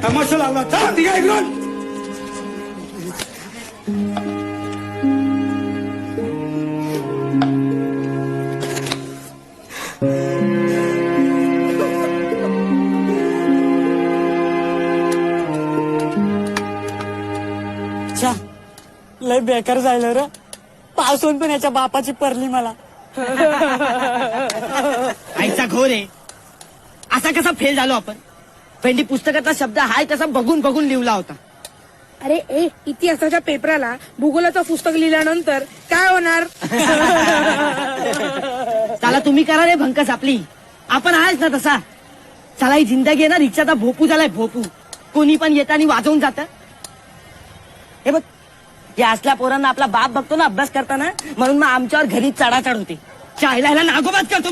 तमाशा लावला. चला तिघा इकडून. लय बेकार जायला रे. पास होऊन पण याच्या बापाची परली मला. आईचा घोर आहे. असा कसा फेल झालो आपण. भेंडी पुस्तकातला शब्द हाय तसा बघून बघून लिहिला होता. अरे इतिहासाच्या पेपराला भूगोलाचं पुस्तक लिहिल्यानंतर काय होणार. चला तुम्ही करा रे भंकस आपली. आपण आहेच ना तसा. चला ही जिंदगी आहे ना रिक्षाचा भोपू झालाय भोपू. कोणी पण येतानी वाजवून जात. हे बघ या असल्या पोरांना आपला बाप बघतो ना अभ्यास करताना म्हणून मग आमच्यावर घरी चढाचढ होते. शाळेला नागोबाच करतो.